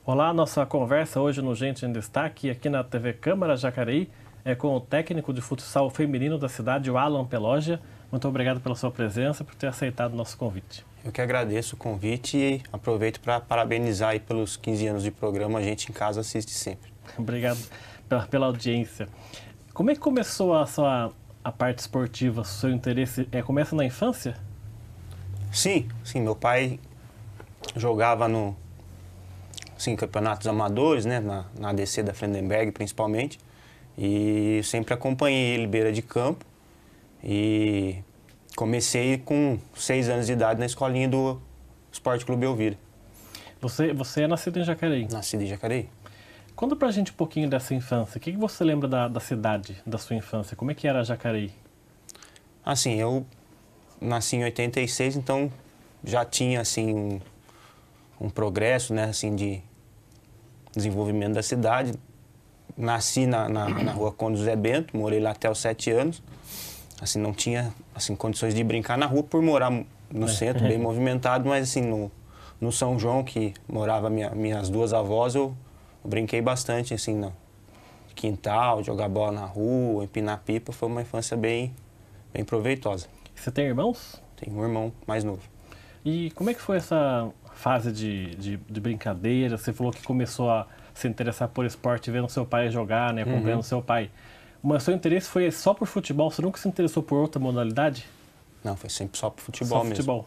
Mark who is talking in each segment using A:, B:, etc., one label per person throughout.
A: Olá, nossa conversa hoje no Gente em Destaque, aqui na TV Câmara Jacareí, é com o técnico de futsal feminino da cidade, o Alan Peloggia. Muito obrigado pela sua presença, por ter aceitado o nosso convite.
B: Eu que agradeço o convite e aproveito para parabenizar aí pelos 15 anos de programa. A gente em casa assiste sempre.
A: Obrigado pela audiência. Como é que começou a parte esportiva, o seu interesse? Começa na infância?
B: Sim, meu pai jogava campeonatos amadores, né, na ADC da Frendenberg principalmente, e sempre acompanhei ele beira de campo e comecei com 6 anos de idade na escolinha do Esporte Clube Elvira.
A: Você é nascido em Jacareí?
B: Nascido em Jacareí.
A: Conta pra gente um pouquinho dessa infância. O que você lembra da cidade, da sua infância? Como é que era Jacareí?
B: Assim, eu nasci em 86, então já tinha assim um progresso, né, assim, de desenvolvimento da cidade. Nasci na rua Conde José Bento, morei lá até os 7 anos. Assim, não tinha assim, condições de brincar na rua por morar no centro, bem movimentado, mas assim, no São João, que morava minhas duas avós, eu brinquei bastante, assim, no quintal, jogar bola na rua, empinar pipa. Foi uma infância bem proveitosa.
A: Você tem irmãos?
B: Tenho um irmão mais novo.
A: E como é que foi essa fase de brincadeira? Você falou que começou a se interessar por esporte vendo seu pai jogar, né, acompanhando seu pai. Mas seu interesse foi só por futebol? Você nunca se interessou por outra modalidade?
B: Não, foi sempre só por futebol
A: só
B: mesmo.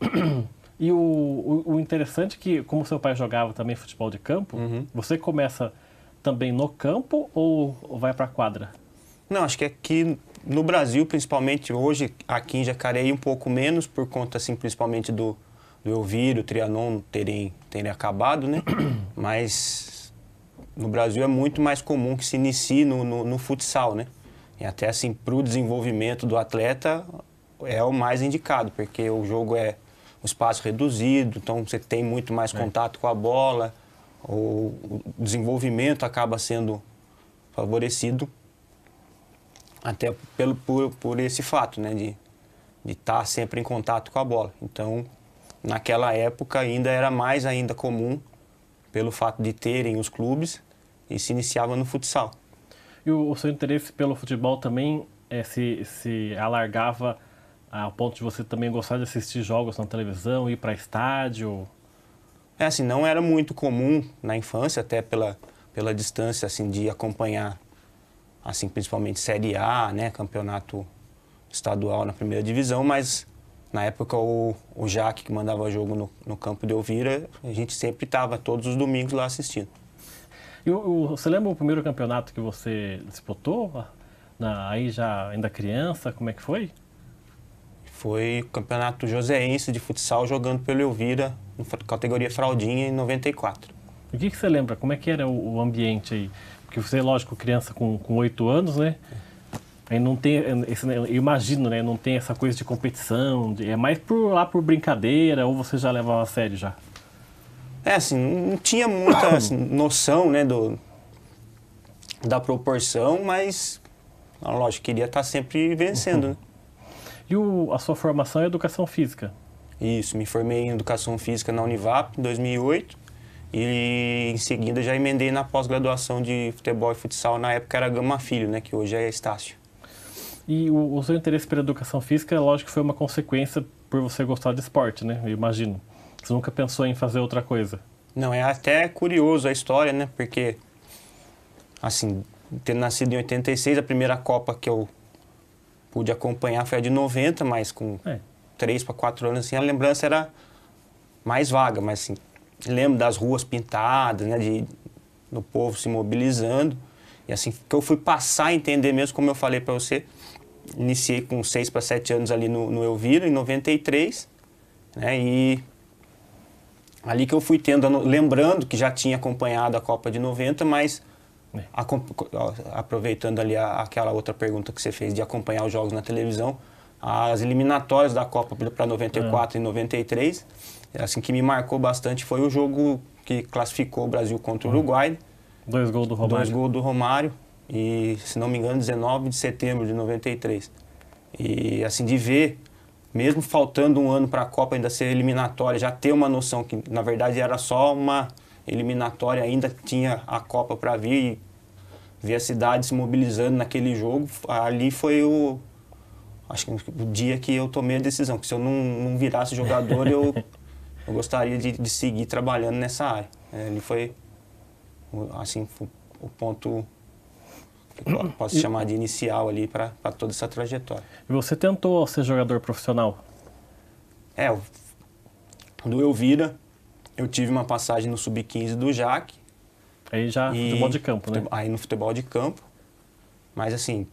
A: Futebol. E o interessante é que, como seu pai jogava também futebol de campo, você começa também no campo ou vai para a quadra?
B: Não, acho que aqui no Brasil, principalmente hoje, aqui em Jacareí, um pouco menos, por conta, assim, principalmente do Elvira, o Trianon terem acabado, né? Mas no Brasil é muito mais comum que se inicie no futsal, né? E até, assim, para o desenvolvimento do atleta é o mais indicado, porque o jogo é um espaço reduzido, então você tem muito mais contato com a bola, o desenvolvimento acaba sendo favorecido até por esse fato, né, de estar sempre em contato com a bola. Então, naquela época ainda era mais ainda comum pelo fato de terem os clubes e se iniciava no futsal.
A: E o seu interesse pelo futebol também se alargava ao ponto de você também gostar de assistir jogos na televisão, ir para estádio?
B: É assim, não era muito comum na infância, até pela distância assim de acompanhar, assim, principalmente Série A, né, campeonato estadual na primeira divisão, mas na época o Jaque, que mandava jogo no campo de Elvira, a gente sempre estava todos os domingos lá assistindo.
A: E você lembra o primeiro campeonato que você disputou? Aí já ainda criança, como é que foi?
B: Foi o campeonato joseense de futsal jogando pelo Elvira, na categoria fraldinha, em 94.
A: E o que você lembra? Como é que era o ambiente aí? Porque você, lógico, criança com 8 anos, né? Aí não tem, eu imagino, né? Não tem essa coisa de competição, é mais por brincadeira, ou você já levava a sério já?
B: É assim, não tinha muita assim, noção, né, da proporção, mas, lógico, queria estar sempre vencendo, né?
A: E a sua formação é educação física?
B: Isso, me formei em educação física na Univap em 2008 e em seguida já emendei na pós-graduação de futebol e futsal, na época era Gama Filho, né, que hoje é Estácio.
A: E o seu interesse pela educação física, lógico, foi uma consequência por você gostar de esporte, né? Eu imagino. Você nunca pensou em fazer outra coisa?
B: Não, é até curioso a história, né? Porque, assim, tendo nascido em 86, a primeira Copa que eu pude acompanhar foi a de 90, mas com 3 para 4 anos, assim, a lembrança era mais vaga, mas, assim, lembro das ruas pintadas, né? Do povo se mobilizando. E, assim, que eu fui passar a entender mesmo, como eu falei para você, iniciei com 6 para 7 anos ali no Elvira, em 93, né? E ali que eu fui lembrando que já tinha acompanhado a Copa de 90, mas aproveitando ali aquela outra pergunta que você fez de acompanhar os jogos na televisão, as eliminatórias da Copa para 94 e 93, assim, que me marcou bastante foi o jogo que classificou o Brasil contra o Uruguai.
A: 2 gols do Romário.
B: 2 gols do Romário e, se não me engano, 19 de setembro de 93. E, assim, de ver, mesmo faltando um ano para a Copa ainda ser eliminatória, já ter uma noção que, na verdade, era só eliminatória, ainda tinha a Copa para vir e ver a cidade se mobilizando naquele jogo. Ali foi acho que o dia que eu tomei a decisão, que se eu não virasse jogador, eu gostaria de seguir trabalhando nessa área. Ali foi, assim, o ponto que eu posso chamar de inicial ali para toda essa trajetória.
A: E você tentou ser jogador profissional?
B: Do Elvira, eu tive uma passagem no Sub-15 do Jaque.
A: Aí já futebol de campo, né?
B: Aí no futebol de campo. Mas assim,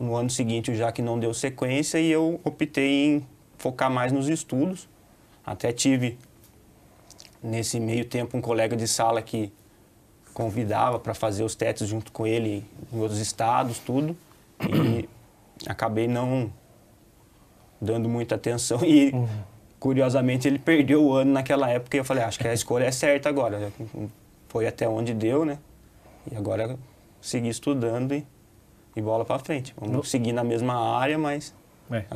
B: no ano seguinte o Jaque não deu sequência e eu optei em focar mais nos estudos. Até tive, nesse meio tempo, um colega de sala que convidava para fazer os testes junto com ele em outros estados, tudo. E acabei não dando muita atenção e, curiosamente, ele perdeu o ano naquela época e eu falei, acho que a escolha é certa agora. Foi até onde deu, né? E agora seguir estudando e bola para frente. Vamos seguir na mesma área, mas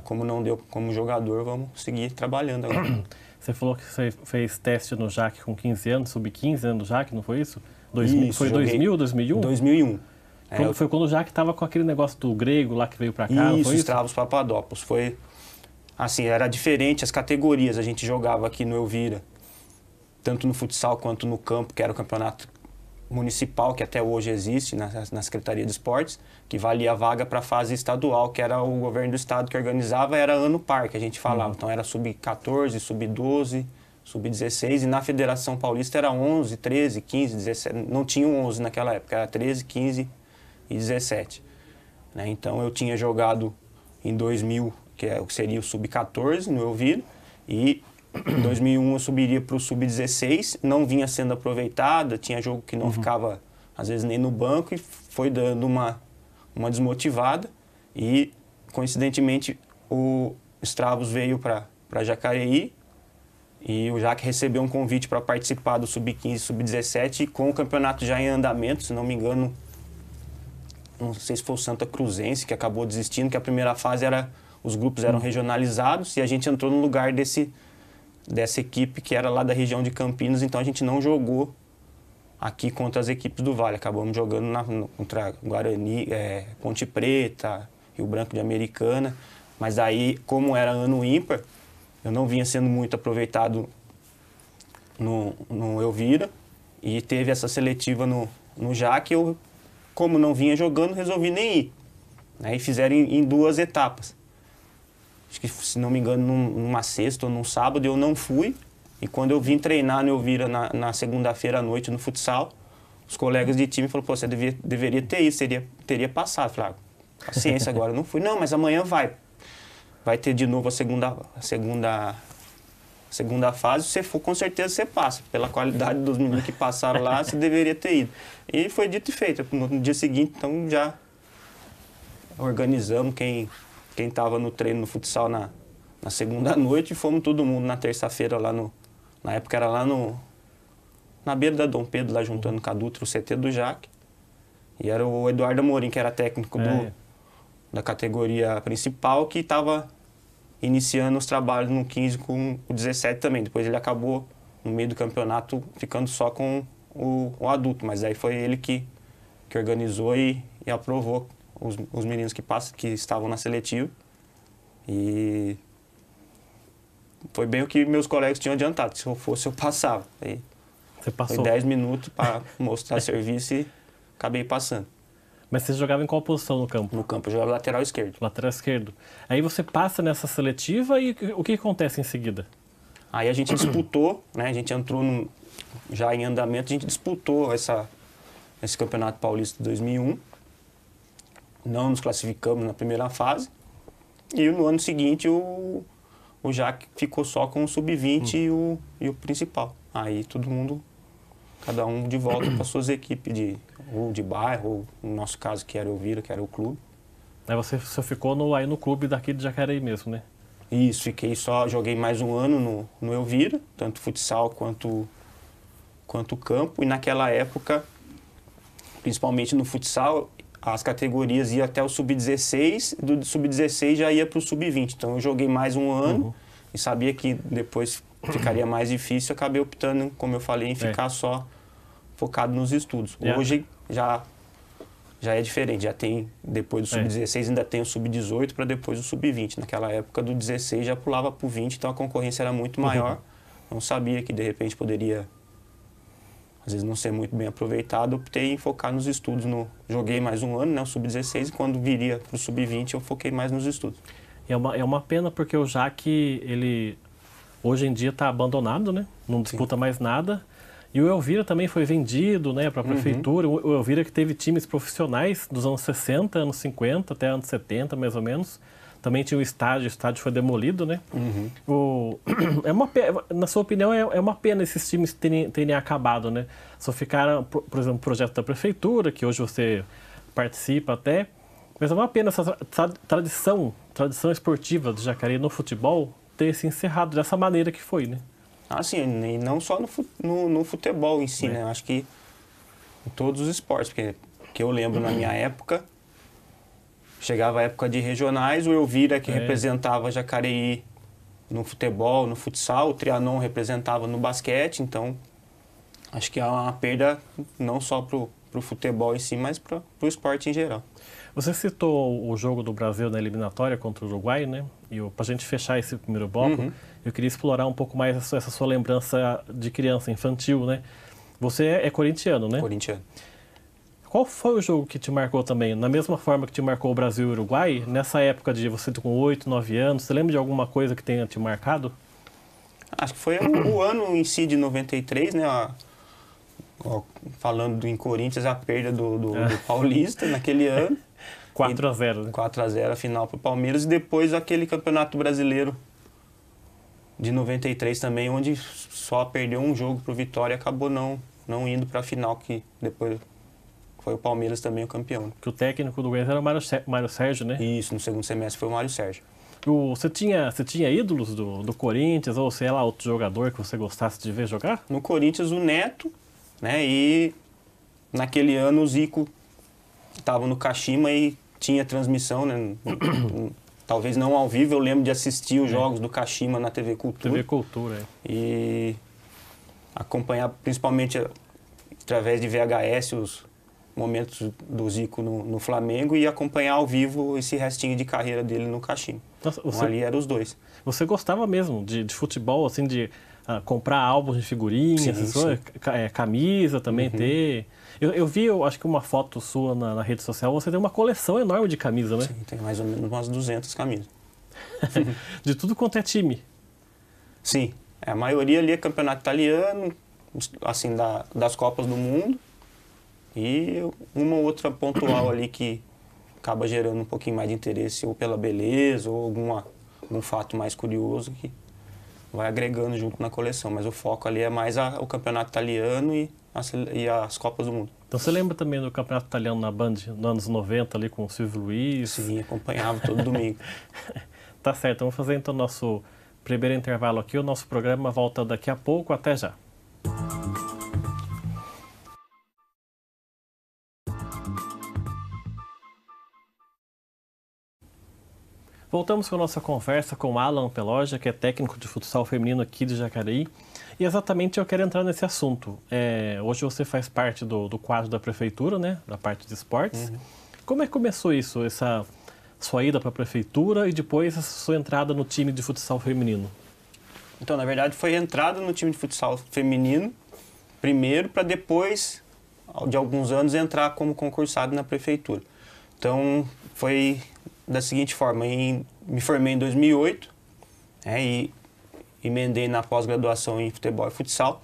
B: como não deu como jogador, vamos seguir trabalhando agora.
A: Você falou que você fez teste no Jaque com 15 anos, sub-15 anos no Jaque, não foi isso?
B: Isso,
A: foi 2000, 2001?
B: 2001.
A: Foi quando o Jaque estava com aquele negócio do grego lá que veio para cá,
B: isso, Stravos Papadopoulos. Foi, assim, era diferente as categorias. A gente jogava aqui no Elvira, tanto no futsal quanto no campo, que era o campeonato municipal, que até hoje existe na Secretaria de Esportes, que valia a vaga para a fase estadual, que era o governo do estado que organizava, era ano par, que a gente falava. Então era sub-14, sub-12, sub-16, e na Federação Paulista era 11, 13, 15, 17, não tinha 11 naquela época, era 13, 15 e 17. Né? Então eu tinha jogado em 2000, que seria o sub-14 no Elvira, e em 2001 eu subiria para o sub-16, não vinha sendo aproveitada, tinha jogo que não ficava, às vezes, nem no banco, e foi dando uma desmotivada. E, coincidentemente, o Stravos veio para Jacareí, e o Jaque recebeu um convite para participar do sub-15 e sub-17, com o campeonato já em andamento, se não me engano, não sei se foi o Santa Cruzense que acabou desistindo, que a primeira fase os grupos eram regionalizados, e a gente entrou no lugar dessa equipe que era lá da região de Campinas, então a gente não jogou aqui contra as equipes do Vale, acabamos jogando contra Guarani, Ponte Preta, Rio Branco de Americana, mas aí, como era ano ímpar, eu não vinha sendo muito aproveitado no Elvira, e teve essa seletiva no Jaque, eu, como não vinha jogando, resolvi nem ir. Aí fizeram em 2 etapas. Acho que, se não me engano, numa sexta ou num sábado, eu não fui. E quando eu vim treinar no Elvira na segunda-feira à noite no futsal, os colegas de time falaram, pô, você deveria ter ido, teria passado. Eu falei, paciência, agora eu não fui. Não, mas amanhã vai ter de novo a segunda fase. Se você for, com certeza você passa. Pela qualidade dos meninos que passaram lá, você deveria ter ido. E foi dito e feito. No dia seguinte, então, já organizamos quem estava no treino no futsal na segunda noite, e fomos todo mundo na terça-feira lá na época era lá na beira da Dom Pedro, lá juntando com a Dutra, o CT do Jaque. E era o Eduardo Amorim, que era técnico da categoria principal, que estava iniciando os trabalhos no 15 com o 17 também. Depois ele acabou, no meio do campeonato, ficando só com o adulto, mas aí foi ele que organizou e aprovou os meninos que estavam na seletiva. E foi bem o que meus colegas tinham adiantado. Se eu fosse, eu passava. Aí
A: você passou?
B: Foi 10 minutos para mostrar serviço e acabei passando.
A: Mas você jogava em qual posição no campo?
B: No campo eu jogava lateral esquerdo.
A: Lateral esquerdo. Aí você passa nessa seletiva e o que acontece em seguida?
B: Aí a gente disputou, né? A gente entrou já em andamento, a gente disputou esse Campeonato Paulista de 2001. Não nos classificamos na primeira fase. E no ano seguinte o Jaque ficou só com o sub-20 e o principal. Aí todo mundo, cada um de volta para suas equipes ou de bairro, ou no nosso caso que era o Elvira, que era o clube.
A: Aí você ficou aí no clube daqui de Jacareí mesmo, né?
B: Isso, joguei mais um ano no Elvira, tanto futsal quanto campo. E naquela época, principalmente no futsal, as categorias iam até o sub-16, do sub-16 já ia para o sub-20. Então eu joguei mais um ano e sabia que depois ficaria mais difícil, acabei optando, como eu falei, em ficar só focado nos estudos. Hoje já é diferente, já tem, depois do sub-16 ainda tem o sub-18 para depois o sub-20. Naquela época do 16 já pulava para o 20, então a concorrência era muito maior. Não sabia que de repente poderia, às vezes, não ser muito bem aproveitado. Optei em focar nos estudos. Joguei mais um ano, né, o sub-16, e quando viria para o sub-20 eu foquei mais nos estudos.
A: É uma pena porque o Jaque, ele hoje em dia está abandonado, né? Não disputa mais nada. E o Elvira também foi vendido, né, para a prefeitura. O Elvira que teve times profissionais dos anos 60, anos 50 até anos 70, mais ou menos. Também tinha o estádio foi demolido, né? Na sua opinião, é uma pena esses times terem acabado, né? Só ficaram, por exemplo, o projeto da prefeitura, que hoje você participa até. Mas é uma pena essa tradição esportiva do Jacareí no futebol ter se encerrado dessa maneira que foi, né?
B: Ah, sim, e não só no futebol em si, né? Acho que em todos os esportes, porque que eu lembro na minha época, chegava a época de regionais, o Elvira que representava Jacareí no futebol, no futsal, o Trianon representava no basquete, então acho que é uma perda não só para o futebol em si, mas para o esporte em geral.
A: Você citou o jogo do Brasil na eliminatória contra o Uruguai, né? E para a gente fechar esse primeiro bloco, eu queria explorar um pouco mais essa sua lembrança de criança, infantil, né? Você é corintiano, né?
B: Corintiano.
A: Qual foi o jogo que te marcou também? Na mesma forma que te marcou o Brasil e o Uruguai, nessa época de você com 8, 9 anos, você lembra de alguma coisa que tenha te marcado?
B: Acho que foi o ano em si de 93, né? Falando em Corinthians, a perda do Paulista naquele ano.
A: 4-0, né?
B: 4-0 a final para o Palmeiras, e depois aquele Campeonato Brasileiro de 93 também, onde só perdeu um jogo para o Vitória e acabou não indo para a final, que depois foi o Palmeiras também o campeão.
A: Que o técnico do Goiás era o Mário Sérgio, né?
B: Isso, no segundo semestre foi o Mário Sérgio.
A: Você tinha ídolos do Corinthians, ou sei lá, outro jogador que você gostasse de ver jogar?
B: No Corinthians, o Neto, né? E naquele ano o Zico estava no Kashima e tinha transmissão, né? Talvez não ao vivo, eu lembro de assistir os jogos do Kashima na TV Cultura.
A: TV Cultura,
B: E acompanhar, principalmente através de VHS, os momentos do Zico no Flamengo, e acompanhar ao vivo esse restinho de carreira dele no Kashima.
A: Nossa,
B: então, ali eram os dois.
A: Você gostava mesmo de futebol, assim, de comprar álbuns de figurinhas, camisa também ter... Eu vi, acho que uma foto sua na rede social, você tem uma coleção enorme de camisas, né?
B: Sim, tem mais ou menos umas 200 camisas.
A: De tudo quanto é time.
B: Sim, a maioria ali é campeonato italiano, assim, das Copas do Mundo, e uma outra pontual ali que acaba gerando um pouquinho mais de interesse, ou pela beleza, ou algum fato mais curioso que vai agregando junto na coleção. Mas o foco ali é mais o campeonato italiano e as Copas do Mundo.
A: Então você lembra também do campeonato italiano na Band, nos anos 90, ali com o Silvio Luiz?
B: Sim, acompanhava todo domingo.
A: Tá certo, vamos fazer então o nosso primeiro intervalo aqui. O nosso programa volta daqui a pouco. Até já. Voltamos com a nossa conversa com Alan Peloja, que é técnico de futsal feminino aqui de Jacareí. E exatamente eu quero entrar nesse assunto. Hoje você faz parte do quadro da prefeitura, né? Da parte de esportes. Como é que começou isso, essa sua ida para a prefeitura e depois a sua entrada no time de futsal feminino?
B: Então, na verdade, foi entrada no time de futsal feminino, primeiro, para depois, de alguns anos, entrar como concursado na prefeitura. Então, foi da seguinte forma: me formei em 2008, e emendei na pós-graduação em futebol e futsal.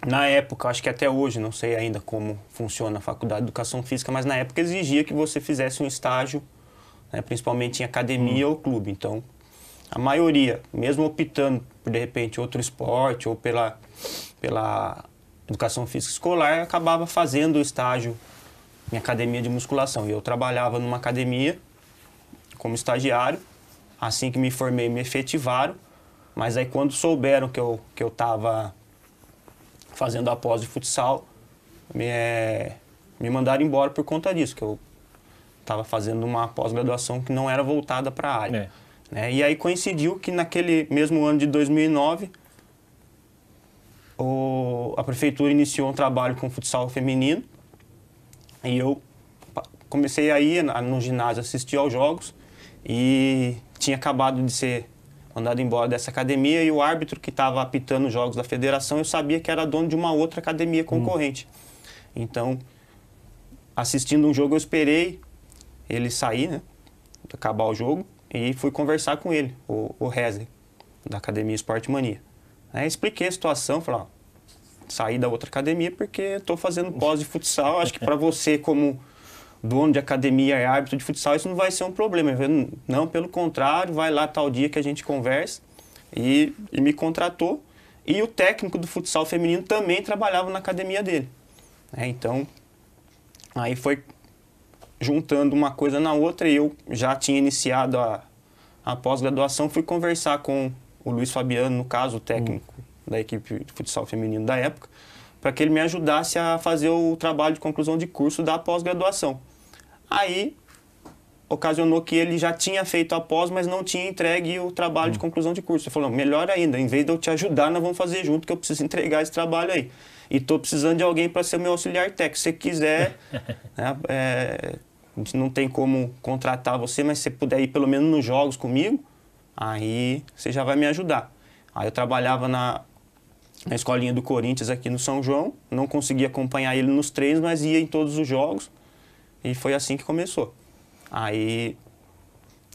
B: Na época, acho que até hoje, não sei ainda como funciona a Faculdade de Educação Física, mas na época exigia que você fizesse um estágio, né, principalmente em academia ou clube. Então, a maioria, mesmo optando por, de repente, outro esporte ou pela educação física escolar, acabava fazendo o estágio em academia de musculação. E eu trabalhava numa academia como estagiário. Assim que me formei, me efetivaram. Mas aí quando souberam que eu estava fazendo a pós de futsal, me mandaram embora por conta disso, que eu estava fazendo uma pós-graduação que não era voltada para a área. né? E aí coincidiu que naquele mesmo ano de 2009, a prefeitura iniciou um trabalho com futsal feminino e eu comecei a ir no ginásio assistir aos jogos e tinha acabado de ser mandado embora dessa academia e o árbitro que estava apitando os jogos da federação, eu sabia que era dono de uma outra academia concorrente. Então, assistindo um jogo, eu esperei ele sair, né, acabar o jogo, e fui conversar com ele, o Rezer, da Academia Esporte Mania. Aí expliquei a situação, falei, ó, saí da outra academia porque estou fazendo pós de futsal, acho que para você como dono de academia e árbitro de futsal, isso não vai ser um problema. Eu falei, não, pelo contrário, vai lá tal dia que a gente conversa, e me contratou. E o técnico do futsal feminino também trabalhava na academia dele. Então, aí foi juntando uma coisa na outra e eu já tinha iniciado a pós-graduação, fui conversar com o Luiz Fabiano, no caso, o técnico da equipe de futsal feminino da época, para que ele me ajudasse a fazer o trabalho de conclusão de curso da pós-graduação. Aí, ocasionou que ele já tinha feito a pós, mas não tinha entregue o trabalho de conclusão de curso. Ele falou, melhor ainda, em vez de eu te ajudar, nós vamos fazer junto, que eu preciso entregar esse trabalho aí. E estou precisando de alguém para ser meu auxiliar técnico. Se você quiser, né, a gente não tem como contratar você, mas se você puder ir pelo menos nos jogos comigo, aí você já vai me ajudar. Aí eu trabalhava na escolinha do Corinthians aqui no São João, não conseguia acompanhar ele nos treinos, mas ia em todos os jogos. E foi assim que começou. Aí,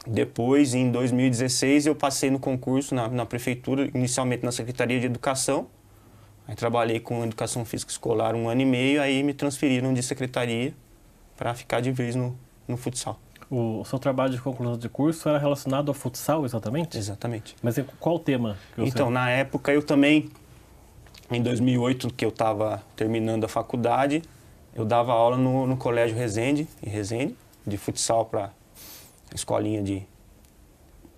B: depois, em 2016, eu passei no concurso na prefeitura, inicialmente na Secretaria de Educação. Aí trabalhei com Educação Física Escolar 1 ano e meio, aí me transferiram de secretaria para ficar de vez no futsal.
A: O seu trabalho de conclusão de curso era relacionado ao futsal, exatamente?
B: Exatamente.
A: Mas em qual tema?
B: Então, na época, eu também, em 2008, que eu estava terminando a faculdade, eu dava aula no Colégio Resende, em Resende, de futsal para escolinha de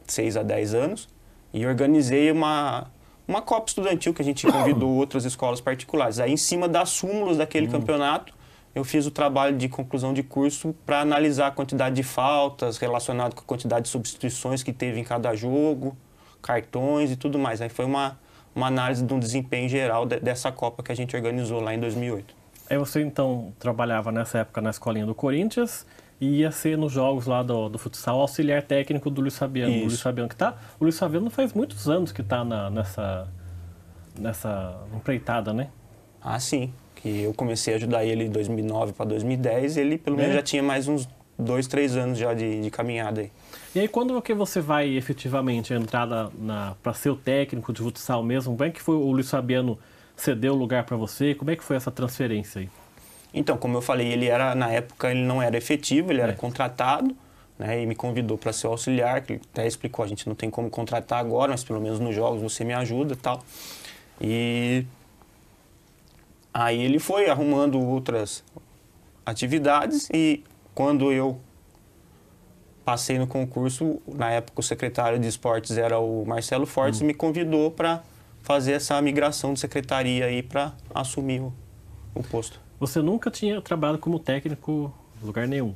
B: 6 a 10 anos, e organizei uma Copa Estudantil que a gente convidou outras escolas particulares. Aí, em cima das súmulas daquele campeonato, eu fiz o trabalho de conclusão de curso para analisar a quantidade de faltas relacionado com a quantidade de substituições que teve em cada jogo, cartões e tudo mais. Aí foi uma análise de um desempenho geral dessa Copa que a gente organizou lá em 2008.
A: Aí você, então, trabalhava nessa época na escolinha do Corinthians e ia ser nos jogos lá do futsal auxiliar técnico do Luiz Fabiano.
B: Isso.
A: O Luiz Fabiano que tá... O Luiz Fabiano faz muitos anos que está nessa empreitada, né?
B: Ah, sim. Que eu comecei a ajudar ele em 2009 para 2010, ele pelo menos já tinha mais uns 2, 3 anos já de caminhada aí.
A: E aí, quando que você vai efetivamente entrar para ser o técnico de futsal mesmo? Como é que foi o Luiz Fabiano cedeu o lugar para você? Como é que foi essa transferência aí?
B: Então, como eu falei, na época ele não era efetivo, ele era contratado, né, e me convidou para ser o auxiliar, que ele até explicou, a gente não tem como contratar agora, mas pelo menos nos jogos você me ajuda e tal. E aí ele foi arrumando outras atividades e quando eu passei no concurso, na época o secretário de esportes era o Marcelo Fortes, me convidou para fazer essa migração de secretaria aí para assumir o posto.
A: Você nunca tinha trabalhado como técnico em lugar nenhum?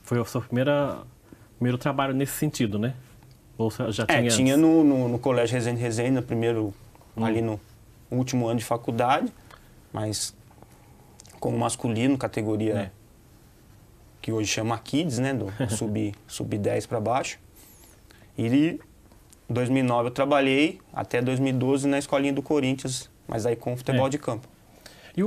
A: Foi o seu primeiro trabalho nesse sentido, né? Ou você já tinha antes?
B: Tinha no Colégio Resende, no primeiro, ali no último ano de faculdade, mas como masculino, categoria que hoje chama Kids, né? Do sub-10 para baixo. E em 2009 eu trabalhei até 2012 na escolinha do Corinthians, mas aí com futebol de campo.
A: E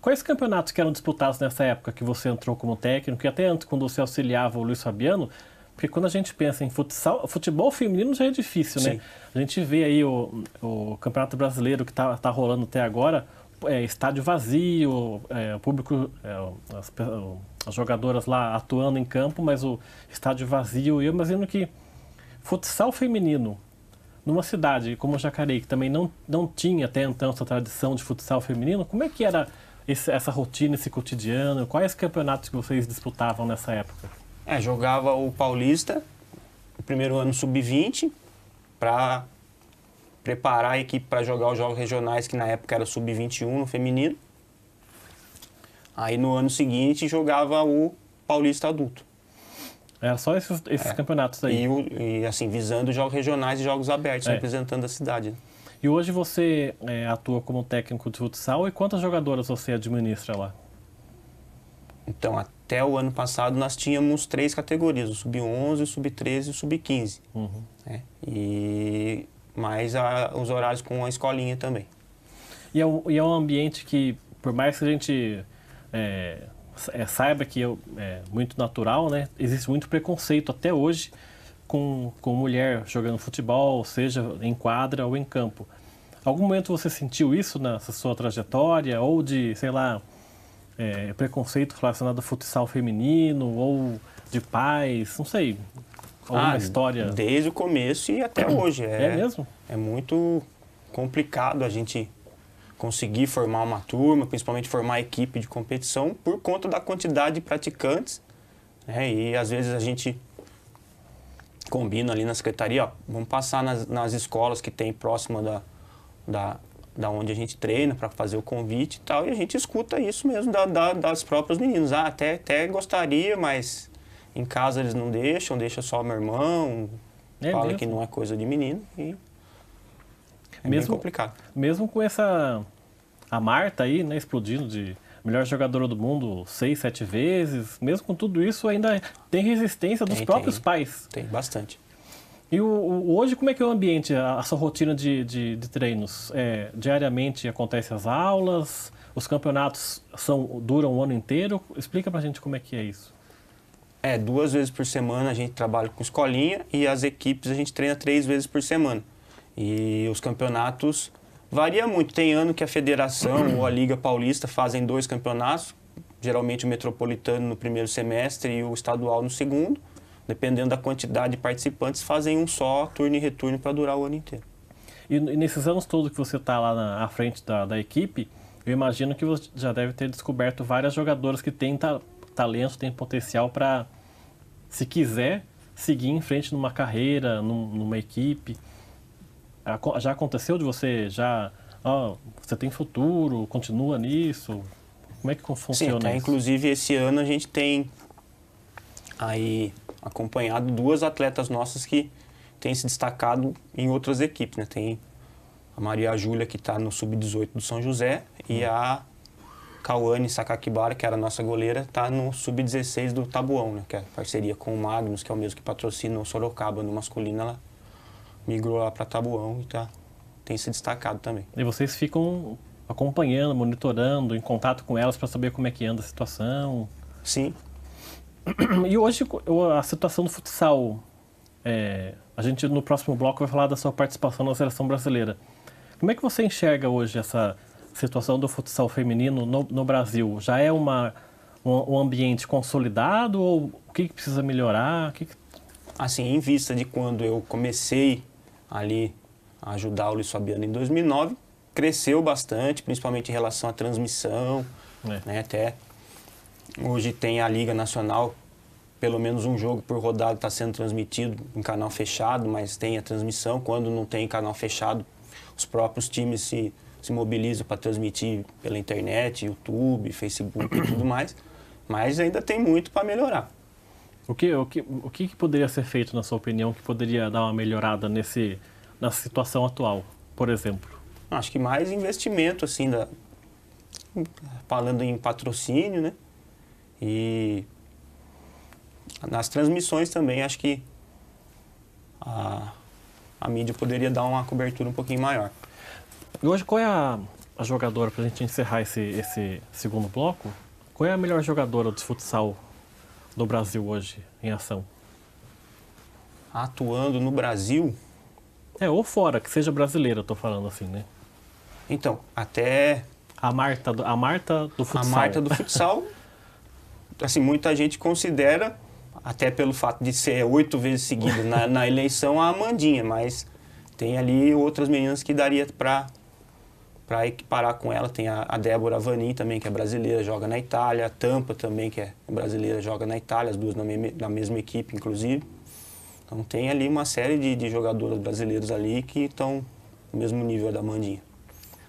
A: quais campeonatos que eram disputados nessa época que você entrou como técnico, e até antes, quando você auxiliava o Luiz Fabiano? Porque quando a gente pensa em futebol feminino já é difícil, né? A gente vê aí o Campeonato Brasileiro que tá rolando até agora, estádio vazio, o público, as jogadoras lá atuando em campo, mas o estádio vazio. E eu imagino que futsal feminino, numa cidade como Jacareí, que também não tinha até então essa tradição de futsal feminino, como é que era essa rotina, esse cotidiano? Quais campeonatos que vocês disputavam nessa época?
B: Jogava o Paulista, o primeiro ano sub-20, para preparar a equipe para jogar os jogos regionais, que na época era sub-21 no feminino. Aí no ano seguinte jogava o Paulista adulto.
A: Era só esses campeonatos aí.
B: E assim, visando jogos regionais e jogos abertos, representando a cidade. Né?
A: E hoje você atua como técnico de futsal e quantas jogadoras você administra lá?
B: Então, até o ano passado nós tínhamos 3 categorias, o Sub-11, o Sub-13 e o Sub-15. Né? E mais os horários com a escolinha também.
A: E é um ambiente que, por mais que a gente saiba que é muito natural, né? Existe muito preconceito até hoje com mulher jogando futebol, seja em quadra ou em campo. Algum momento você sentiu isso na sua trajetória, ou de, sei lá, preconceito relacionado ao futsal feminino, ou de pais, não sei, alguma história?
B: Desde o começo e até hoje.
A: É mesmo?
B: É muito complicado a gente conseguir formar uma turma, principalmente formar equipe de competição, por conta da quantidade de praticantes. Né? E às vezes a gente combina ali na secretaria, ó, vamos passar nas escolas que tem próxima da onde a gente treina para fazer o convite e tal, e a gente escuta isso mesmo das próprias meninas. Até gostaria, mas em casa eles não deixam, deixa só meu irmão, fala mesmo? Que não é coisa de menino, e é bem complicado.
A: Mesmo com a Marta aí, né, explodindo de melhor jogadora do mundo 6, 7 vezes, mesmo com tudo isso ainda tem resistência dos próprios pais.
B: Tem bastante.
A: E hoje como é que é o ambiente, a sua rotina de treinos? Diariamente acontecem as aulas, os campeonatos duram o ano inteiro? Explica pra gente como é que é isso.
B: 2 vezes por semana a gente trabalha com escolinha e as equipes a gente treina 3 vezes por semana. E os campeonatos varia muito. Tem ano que a federação ou a Liga Paulista fazem 2 campeonatos, geralmente o Metropolitano no primeiro semestre e o estadual no segundo. Dependendo da quantidade de participantes, fazem um só turno e retorno para durar o ano inteiro.
A: E nesses anos todos que você está lá à frente da equipe, eu imagino que você já deve ter descoberto várias jogadoras que têm talento, têm potencial para, se quiser, seguir em frente numa carreira, numa equipe. Já aconteceu de você você tem futuro, continua nisso? Como é que funciona
B: isso? Sim, inclusive esse ano a gente tem aí acompanhado 2 atletas nossas que têm se destacado em outras equipes. Né? Tem a Maria Júlia, que está no Sub-18 do São José, e a Cauane Sakakibara, que era a nossa goleira, está no Sub-16 do Tabuão, né? Que é parceria com o Magnus, que é o mesmo que patrocina o Sorocaba no masculino. Ela migrou lá para Tabuão e tem se destacado também.
A: E vocês ficam acompanhando, monitorando, em contato com elas para saber como é que anda a situação?
B: Sim.
A: E hoje a situação do futsal, a gente no próximo bloco vai falar da sua participação na seleção brasileira. Como é que você enxerga hoje essa situação do futsal feminino no Brasil? Já é um ambiente consolidado ou o que precisa melhorar?
B: Assim, em vista de quando eu comecei ali a ajudar o Luiz Fabiano em 2009, cresceu bastante, principalmente em relação à transmissão, né, até hoje tem a Liga Nacional, pelo menos um jogo por rodada está sendo transmitido em canal fechado, mas tem a transmissão. Quando não tem canal fechado, os próprios times se mobilizam para transmitir pela internet, YouTube, Facebook e tudo mais. Mas ainda tem muito para melhorar.
A: O que poderia ser feito, na sua opinião, que poderia dar uma melhorada na situação atual, por exemplo?
B: Acho que mais investimento, assim, falando em patrocínio, né? E nas transmissões também, acho que a mídia poderia dar uma cobertura um pouquinho maior.
A: E hoje, qual é a jogadora, para a gente encerrar esse segundo bloco, qual é a melhor jogadora de futsal do Brasil hoje em ação?
B: Atuando no Brasil?
A: Ou fora, que seja brasileira, eu tô falando assim, né?
B: Então, até...
A: A Marta do futsal.
B: A Marta do futsal... Assim, muita gente considera, até pelo fato de ser 8 vezes seguida na eleição, a Amandinha, mas tem ali outras meninas que daria para equiparar com ela. Tem a Débora Vanin também, que é brasileira, joga na Itália, a Tampa também, que é brasileira, joga na Itália, as duas na mesma equipe, inclusive. Então tem ali uma série de jogadoras brasileiras ali que estão no mesmo nível da Amandinha.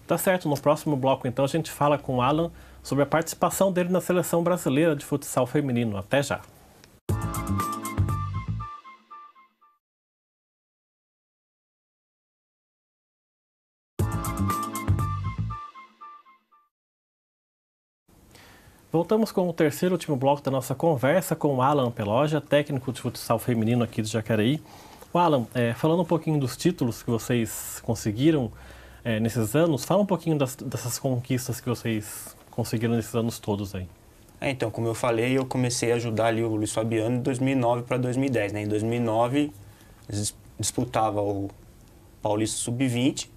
A: Tá certo, no próximo bloco então a gente fala com o Alan sobre a participação dele na seleção brasileira de futsal feminino. Até já! Voltamos com o terceiro e último bloco da nossa conversa com o Alan Peloja, técnico de futsal feminino aqui de Jacareí. O Alan, falando um pouquinho dos títulos que vocês conseguiram nesses anos, fala um pouquinho dessas conquistas que vocês conseguiram nesses anos todos aí.
B: Então, como eu falei, eu comecei a ajudar ali o Luiz Fabiano de 2009 para 2010. Né? Em 2009, disputava o Paulista Sub-20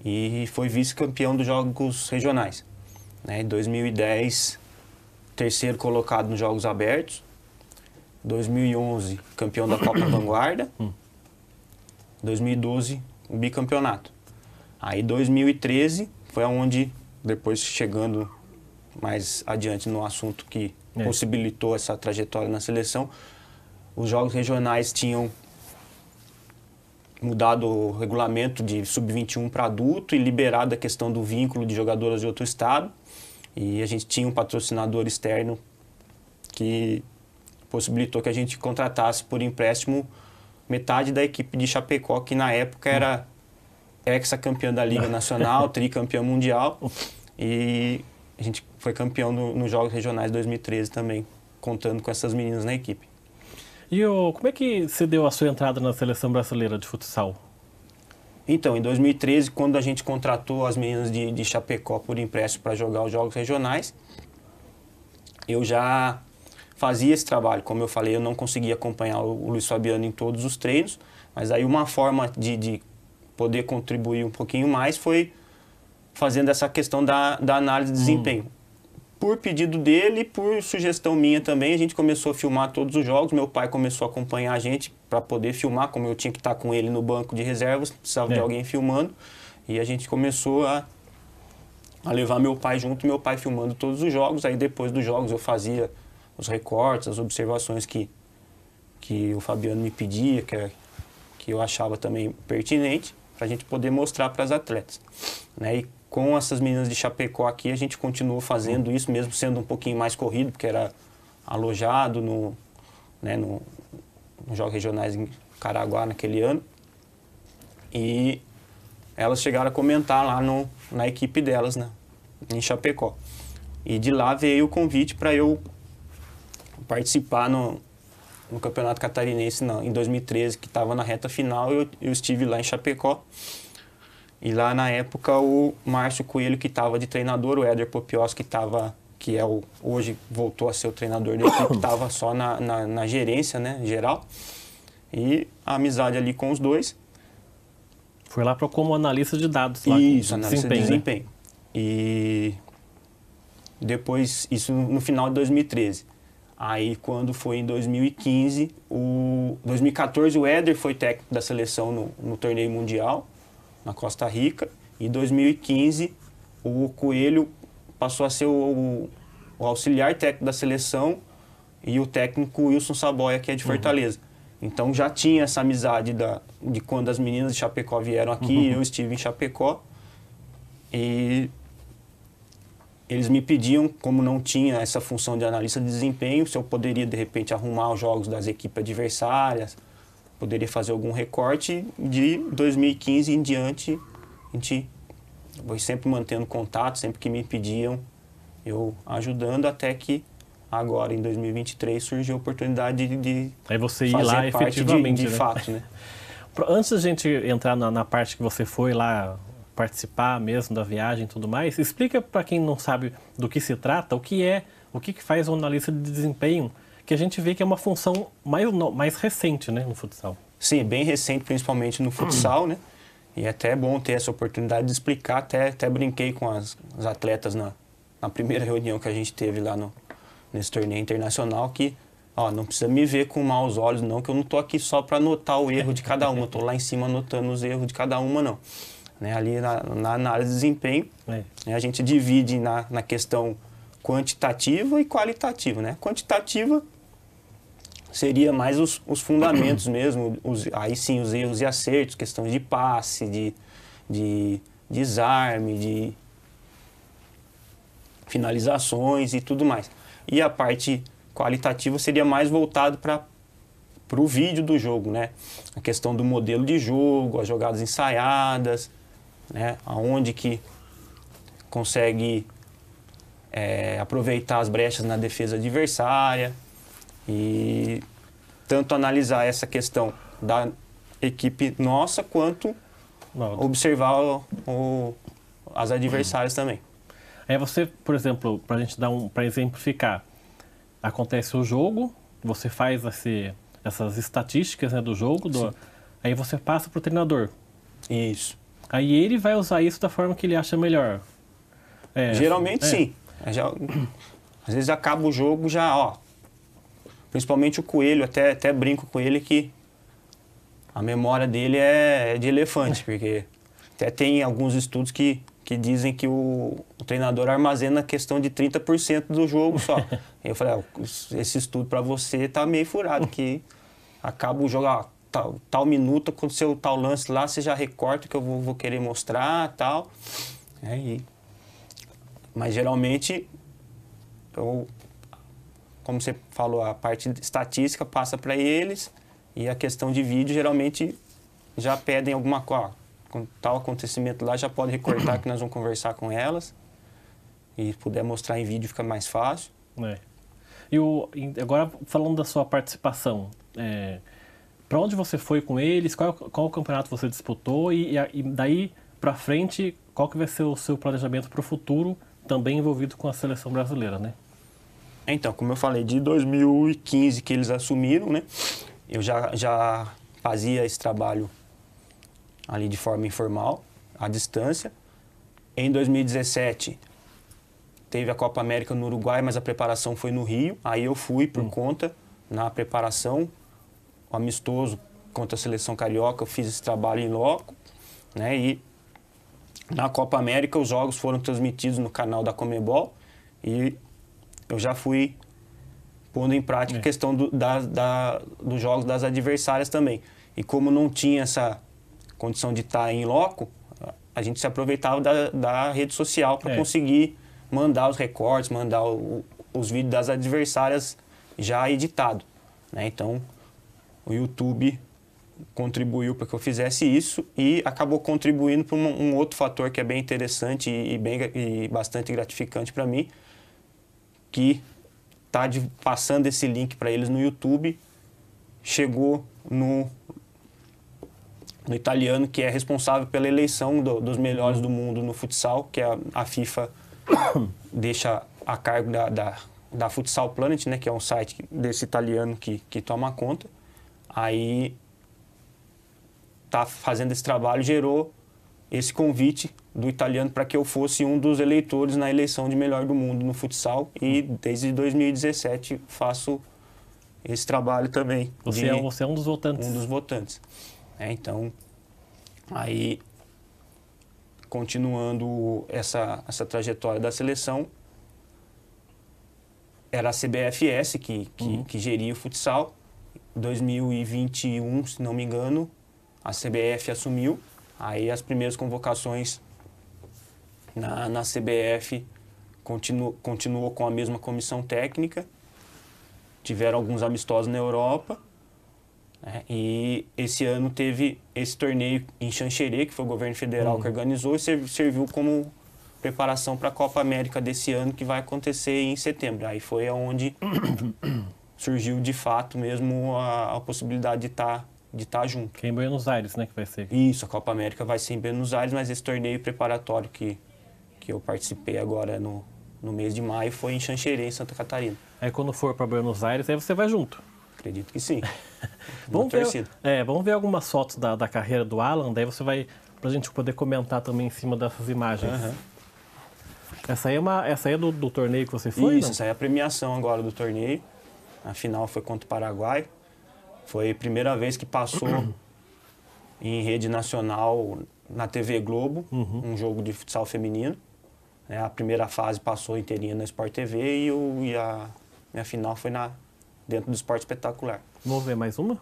B: e foi vice-campeão dos Jogos Regionais. Né? Em 2010, terceiro colocado nos Jogos Abertos. 2011, campeão da Copa Vanguarda. 2012, o bicampeonato. Aí 2013 foi onde, depois chegando mais adiante no assunto que possibilitou essa trajetória na seleção, os Jogos Regionais tinham mudado o regulamento de sub-21 para adulto e liberado a questão do vínculo de jogadoras de outro estado. E a gente tinha um patrocinador externo que possibilitou que a gente contratasse por empréstimo metade da equipe de Chapecó, que na época era ex-campeã da Liga Nacional, tricampeã mundial. E a gente foi campeão nos Jogos Regionais 2013 também, contando com essas meninas na equipe.
A: E como é que se deu a sua entrada na seleção brasileira de futsal?
B: Então, em 2013, quando a gente contratou as meninas de Chapecó por empréstimo para jogar os Jogos Regionais, eu já fazia esse trabalho. Como eu falei, eu não conseguia acompanhar o Luiz Fabiano em todos os treinos, mas aí uma forma de poder contribuir um pouquinho mais foi fazendo essa questão da análise de desempenho. Por pedido dele e por sugestão minha também, a gente começou a filmar todos os jogos. Meu pai começou a acompanhar a gente para poder filmar, como eu tinha que estar com ele no banco de reservas, precisava de alguém filmando. E a gente começou a levar meu pai junto, meu pai filmando todos os jogos. Aí depois dos jogos eu fazia os recortes, as observações que o Fabiano me pedia, que eu achava também pertinente, para a gente poder mostrar para as atletas. Né? E com essas meninas de Chapecó aqui, a gente continuou fazendo isso, mesmo sendo um pouquinho mais corrido, porque era alojado nos Jogos Regionais em Caraguá naquele ano. E elas chegaram a comentar lá na equipe delas, né, em Chapecó. E de lá veio o convite para eu participar no Campeonato Catarinense em 2013, que estava na reta final. Eu estive lá em Chapecó. E lá na época o Márcio Coelho, que estava de treinador, o Éder Popios, que hoje voltou a ser o treinador da equipe, estava só na gerência, né, geral. E a amizade ali com os dois.
A: Foi lá como analista de dados. Lá,
B: isso, analista de desempenho. Né? E depois, isso no final de 2013. Aí quando foi em 2015, 2014 o Éder foi técnico da seleção no torneio mundial, na Costa Rica, e em 2015 o Coelho passou a ser o auxiliar técnico da seleção e o técnico Wilson Saboia, que é de Fortaleza. Então já tinha essa amizade de quando as meninas de Chapecó vieram aqui, eu estive em Chapecó, e eles me pediam, como não tinha essa função de analista de desempenho, se eu poderia de repente arrumar os jogos das equipes adversárias, poderia fazer algum recorte. De 2015 em diante, a gente foi sempre mantendo contato, sempre que me pediam, eu ajudando, até que agora, em 2023, surgiu a oportunidade de
A: aí você ir
B: fazer
A: lá
B: parte
A: efetivamente,
B: de fato, né?
A: Antes da gente entrar na parte que você foi lá participar mesmo da viagem e tudo mais, explica para quem não sabe do que se trata, o que faz um analista de desempenho, que a gente vê que é uma função mais recente, né, no futsal.
B: Sim, bem recente, principalmente no futsal, né? E é até bom ter essa oportunidade de explicar, até brinquei com as atletas na primeira reunião que a gente teve lá nesse torneio internacional, que não precisa me ver com maus olhos não, que eu não estou aqui só para anotar o erro de cada uma, estou lá em cima anotando os erros de cada uma, não. Né? Ali na análise de desempenho, né? A gente divide na questão quantitativa e qualitativa, né? Quantitativa seria mais os fundamentos mesmo, aí sim os erros e acertos, questões de passe, de desarme, de finalizações e tudo mais. E a parte qualitativa seria mais voltado para o vídeo do jogo, né? A questão do modelo de jogo, as jogadas ensaiadas, né? Aonde que consegue aproveitar as brechas na defesa adversária e tanto analisar essa questão da equipe nossa quanto observar as adversárias também.
A: Aí você, por exemplo, para a gente para exemplificar, acontece o jogo, você faz essas estatísticas, né, do jogo, aí você passa para o treinador.
B: Isso.
A: Aí ele vai usar isso da forma que ele acha melhor.
B: Geralmente sim. Às vezes acaba o jogo já, principalmente o Coelho, até brinco com ele que a memória dele é de elefante, porque até tem alguns estudos que dizem que o treinador armazena a questão de 30% do jogo só. Eu falei, esse estudo para você tá meio furado, que acaba o jogo, tal minuto, aconteceu tal lance lá, você já recorta que eu vou querer mostrar, tal. Mas geralmente, como você falou, a parte estatística passa para eles e a questão de vídeo geralmente já pedem alguma coisa. Com tal acontecimento lá, já pode recortar que nós vamos conversar com elas e puder mostrar em vídeo fica mais fácil.
A: E agora, falando da sua participação, para onde você foi com eles, qual o campeonato você disputou e daí para frente, qual que vai ser o seu planejamento para o futuro, também envolvido com a seleção brasileira, né?
B: Então, como eu falei, de 2015 que eles assumiram, né? Eu já fazia esse trabalho ali de forma informal, à distância. Em 2017, teve a Copa América no Uruguai, mas a preparação foi no Rio. Aí eu fui por conta, na preparação, amistoso contra a seleção carioca, eu fiz esse trabalho em loco, né? E na Copa América os jogos foram transmitidos no canal da Conmebol e eu já fui pondo em prática a questão dos jogos das adversárias também. E como não tinha essa condição de estar em loco, a gente se aproveitava da rede social para conseguir mandar os recortes, mandar os vídeos das adversárias já editados, né? Então, o YouTube contribuiu para que eu fizesse isso e acabou contribuindo para um outro fator que é bem interessante e bastante gratificante para mim, que passando esse link para eles no YouTube, chegou no italiano, que é responsável pela eleição dos melhores do mundo no futsal, que a FIFA deixa a cargo da Futsal Planet, né, que é um site desse italiano que toma conta. Aí tá fazendo esse trabalho, gerou esse convite do italiano para que eu fosse um dos eleitores na eleição de melhor do mundo no futsal e desde 2017 faço esse trabalho também.
A: Você é um dos votantes.
B: Um dos votantes. Então, aí, continuando essa trajetória da seleção, era a CBFS que geria o futsal. 2021, se não me engano, a CBF assumiu. Aí as primeiras convocações na CBF continuou com a mesma comissão técnica. Tiveram alguns amistosos na Europa. Né? E esse ano teve esse torneio em Xanxerê, que foi o governo federal que organizou, e serviu como preparação para a Copa América desse ano, que vai acontecer em setembro. Aí foi onde surgiu de fato mesmo a possibilidade de estar junto.
A: Que é em Buenos Aires, né, que vai ser?
B: Isso, a Copa América vai ser em Buenos Aires, mas esse torneio preparatório que eu participei agora no mês de maio foi em Xanxerê, em Santa Catarina.
A: Aí quando for para Buenos Aires, aí você vai junto?
B: Acredito que sim.
A: Vamos ver algumas fotos da carreira do Alan, daí você vai, pra gente poder comentar também em cima dessas imagens. Essa aí é do torneio que você foi?
B: Isso, essa aí é a premiação agora do torneio. A final foi contra o Paraguai. Foi a primeira vez que passou em rede nacional na TV Globo, um jogo de futsal feminino. A primeira fase passou inteirinha na Sport TV e a minha final foi dentro do Esporte Espetacular.
A: Vamos ver mais uma?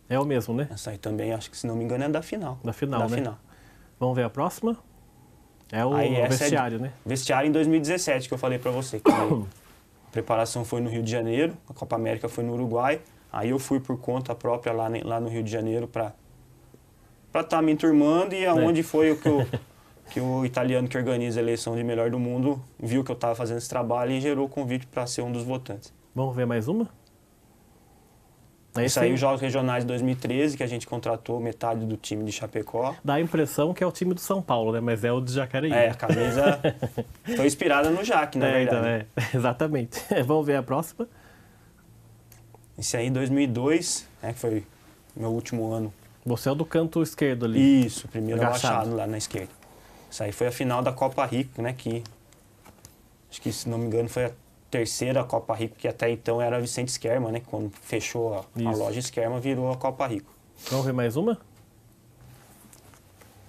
A: É o mesmo, né?
B: Essa aí também, acho que se não me engano, é da final.
A: Da final, né? Vamos ver a próxima? É o vestiário, né?
B: Vestiário em 2017, que eu falei pra você. Que a preparação foi no Rio de Janeiro, a Copa América foi no Uruguai. Aí eu fui por conta própria lá no Rio de Janeiro pra estar me enturmando e aonde foi o que que o italiano que organiza a eleição de melhor do mundo viu que eu estava fazendo esse trabalho e gerou o convite para ser um dos votantes.
A: Vamos ver mais uma?
B: Isso aí, os Jogos Regionais de 2013, que a gente contratou metade do time de Chapecó.
A: Dá a impressão que é o time do São Paulo, né? Mas é o de Jacareí.
B: A camisa foi inspirada no Jaque, na verdade.
A: Então, exatamente. Vamos ver a próxima.
B: Isso aí em 2002, que foi meu último ano.
A: Você é o do canto esquerdo ali.
B: Isso, primeiro agachado lá na esquerda. Isso aí foi a final da Copa Rico, né? Que acho que, se não me engano, foi a terceira Copa Rico, que até então era a Vicente Scherma, né? Quando fechou a loja Scherma, virou a Copa Rico.
A: Vamos ver mais uma?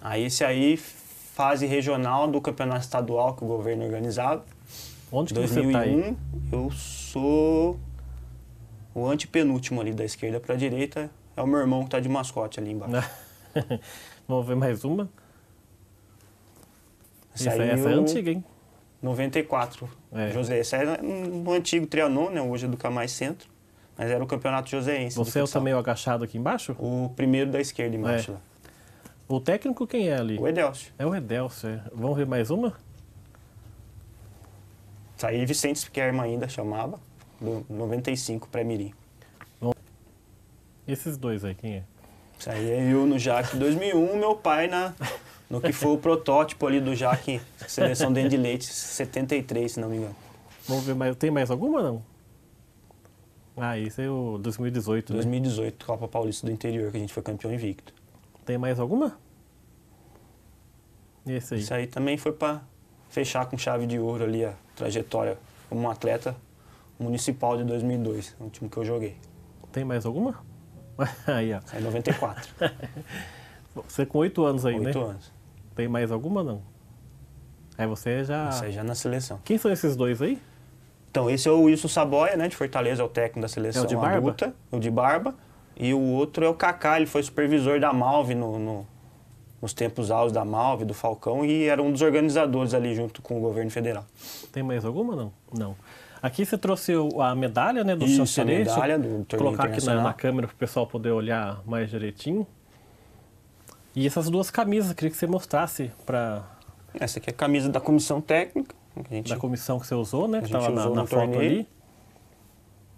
B: Aí esse aí, fase regional do campeonato estadual que o governo organizava.
A: Onde que
B: 2001,
A: você tá aí?
B: Eu sou o antepenúltimo ali, da esquerda para a direita. É o meu irmão que está de mascote ali embaixo.
A: Vamos ver mais uma?
B: Essa
A: é antiga, hein?
B: 94. José, essa era no antigo Trianon, né? Hoje é do Camais Centro. Mas era o campeonato joseense.
A: Você é também o agachado aqui embaixo?
B: O primeiro da esquerda embaixo lá.
A: O técnico quem é ali?
B: O Edelcio.
A: É o Edelcio, Vamos ver mais uma?
B: Essa aí Vicente Scherma ainda chamava. Do 95 pré-mirim.
A: Esses dois aí, quem é?
B: Isso aí é eu no Jaque 2001, meu pai no que foi o protótipo ali do Jaque, seleção dentro de leite, 73, se não me engano.
A: Vamos ver mais. Tem mais alguma, não? Esse é o 2018,
B: 2018, Copa Paulista do Interior, que a gente foi campeão invicto.
A: Tem mais alguma? Esse aí.
B: Isso aí também foi para fechar com chave de ouro ali a trajetória como um atleta municipal de 2002, o último que eu joguei.
A: Tem mais alguma? Aí, ó.
B: Isso aí é 94.
A: Você com 8 anos aí,
B: 8
A: né?
B: anos.
A: Tem mais alguma, não? Aí você já...
B: Isso aí já na seleção.
A: Quem são esses dois aí?
B: Então, esse é o Wilson Saboia, né, de Fortaleza, é o técnico da seleção
A: de barba?
B: adulta. O de barba. E o outro é o Kaká, ele foi supervisor da Malve nos tempos auge da Malve, do Falcão, e era um dos organizadores ali junto com o governo federal.
A: Tem mais alguma, não? Não. Aqui você trouxe a medalha, né, do
B: Isso,
A: chanceler.
B: a medalha do torneio
A: colocar aqui na câmera para o pessoal poder olhar mais direitinho. E essas duas camisas, queria que você mostrasse para...
B: Essa aqui é a camisa da comissão técnica.
A: Da comissão que você usou, né, que estava na foto
B: torneio.
A: Ali.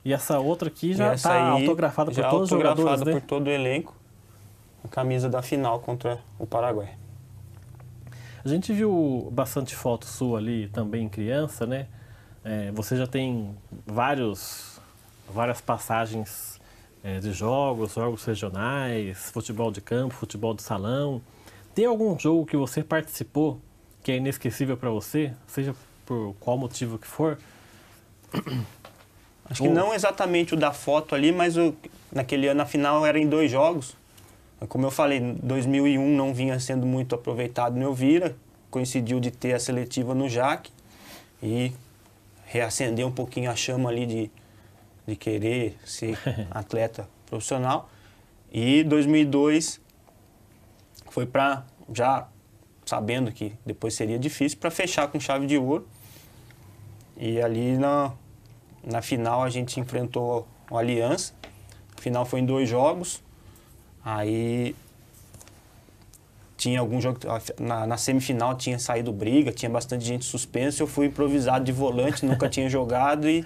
A: E essa outra aqui já está autografada por todos os jogadores, né?
B: Autografada por todo o elenco. A camisa da final contra o Paraguai.
A: A gente viu bastante foto sua ali também criança, né? Você já tem várias passagens de jogos regionais, futebol de campo, futebol de salão. Tem algum jogo que você participou que é inesquecível para você, seja por qual motivo que for?
B: Acho que não exatamente o da foto ali, mas naquele ano a final era em 2 jogos. Como eu falei, 2001 não vinha sendo muito aproveitado no Elvira, coincidiu de ter a seletiva no Jaque e reacender um pouquinho a chama ali de querer ser atleta profissional. E 2002 foi para, já sabendo que depois seria difícil, para fechar com chave de ouro. E ali na final a gente enfrentou o Aliança. A final foi em 2 jogos. Aí tinha algum jogo, na semifinal tinha saído briga, tinha bastante gente suspensa. Eu fui improvisado de volante, nunca tinha jogado e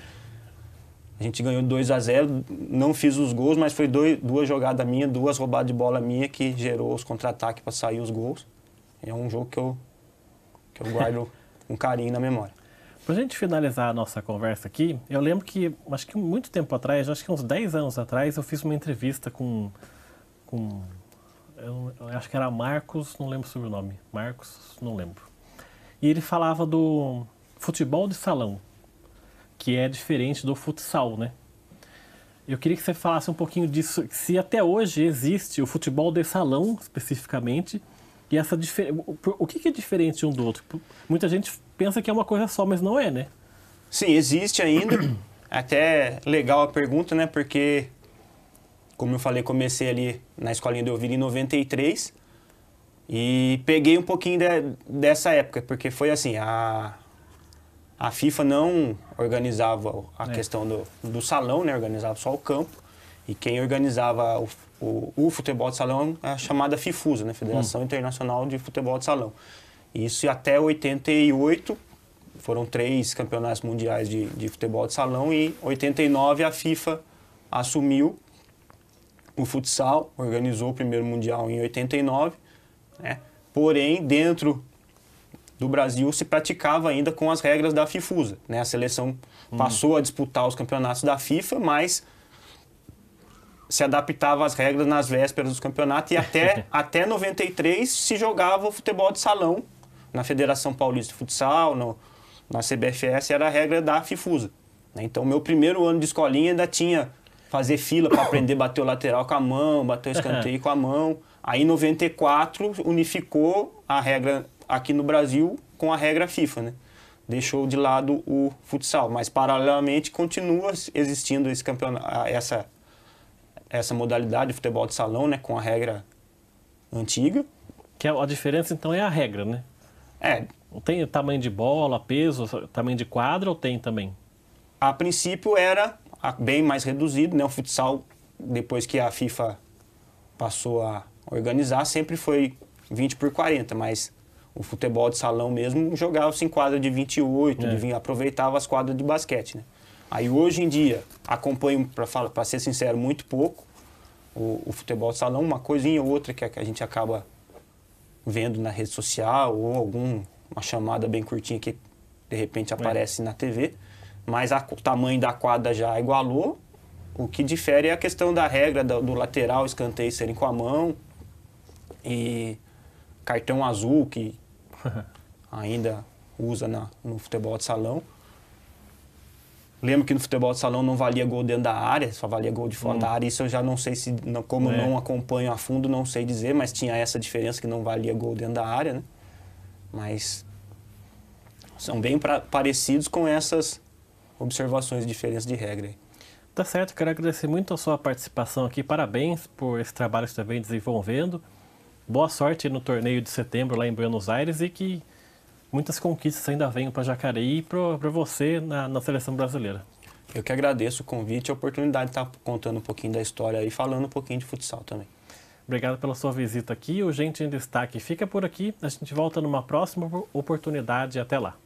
B: a gente ganhou 2-0. Não fiz os gols, mas foi 2 jogadas minhas, 2 roubadas de bola minha que gerou os contra-ataques para sair os gols. É um jogo que eu guardo com carinho na memória.
A: Para a gente finalizar a nossa conversa aqui, eu lembro que, acho que muito tempo atrás, acho que uns 10 anos atrás, eu fiz uma entrevista com eu acho que era Marcos, não lembro sobre o nome, Marcos, não lembro. E ele falava do futebol de salão, que é diferente do futsal, né? Eu queria que você falasse um pouquinho disso, se até hoje existe o futebol de salão, especificamente, e o que é diferente um do outro? Muita gente pensa que é uma coisa só, mas não é, né?
B: Sim, existe ainda. Até legal a pergunta, né? Porque, como eu falei, comecei ali na escolinha do Elvira em 93 e peguei um pouquinho dessa época, porque foi assim, a FIFA não organizava a questão do salão, né? Organizava só o campo. E quem organizava o futebol de salão é a chamada FIFUSA, né? Federação Internacional de Futebol de Salão. Isso até 88, foram 3 campeonatos mundiais de futebol de salão, e em 89 a FIFA assumiu o futsal, organizou o primeiro mundial em 89, né? Porém, dentro do Brasil se praticava ainda com as regras da FIFUSA, né? A seleção passou a disputar os campeonatos da FIFA, mas se adaptava às regras nas vésperas dos campeonatos, e até 93 se jogava o futebol de salão na Federação Paulista de Futsal, na CBFS, era a regra da FIFUSA, né? Então, meu primeiro ano de escolinha ainda tinha fazer fila para aprender a bater o lateral com a mão, bater o escanteio com a mão. Aí, em 94, unificou a regra aqui no Brasil com a regra FIFA, né? Deixou de lado o futsal, mas paralelamente continua existindo esse campeonato, essa modalidade de futebol de salão, né, com a regra antiga.
A: Que a diferença então é a regra, né? Não tem tamanho de bola, peso, tamanho de quadra, ou tem também?
B: A princípio era bem mais reduzido, né? O futsal, depois que a FIFA passou a organizar, sempre foi 20 por 40, mas o futebol de salão mesmo jogava-se em quadra de 28, aproveitava as quadras de basquete, né? Aí hoje em dia, acompanho, para ser sincero, muito pouco o futebol de salão, uma coisinha ou outra que a gente acaba vendo na rede social, ou uma chamada bem curtinha que de repente aparece na TV, mas o tamanho da quadra já igualou. O que difere é a questão da regra do lateral, escanteio serem com a mão, e cartão azul, que ainda usa no futebol de salão. Lembro que no futebol de salão não valia gol dentro da área, só valia gol de fora da área. Isso eu já não sei se, como eu não acompanho a fundo, não sei dizer, mas tinha essa diferença que não valia gol dentro da área, né? Mas são bem parecidos com essas observações de diferença de regra aí.
A: Tá certo, quero agradecer muito a sua participação aqui, parabéns por esse trabalho que você vem desenvolvendo. Boa sorte no torneio de setembro lá em Buenos Aires, e que muitas conquistas ainda venham para Jacareí e para você na seleção brasileira.
B: Eu que agradeço o convite e a oportunidade de estar contando um pouquinho da história e falando um pouquinho de futsal também.
A: Obrigado pela sua visita aqui. O Gente em Destaque fica por aqui. A gente volta numa próxima oportunidade. Até lá.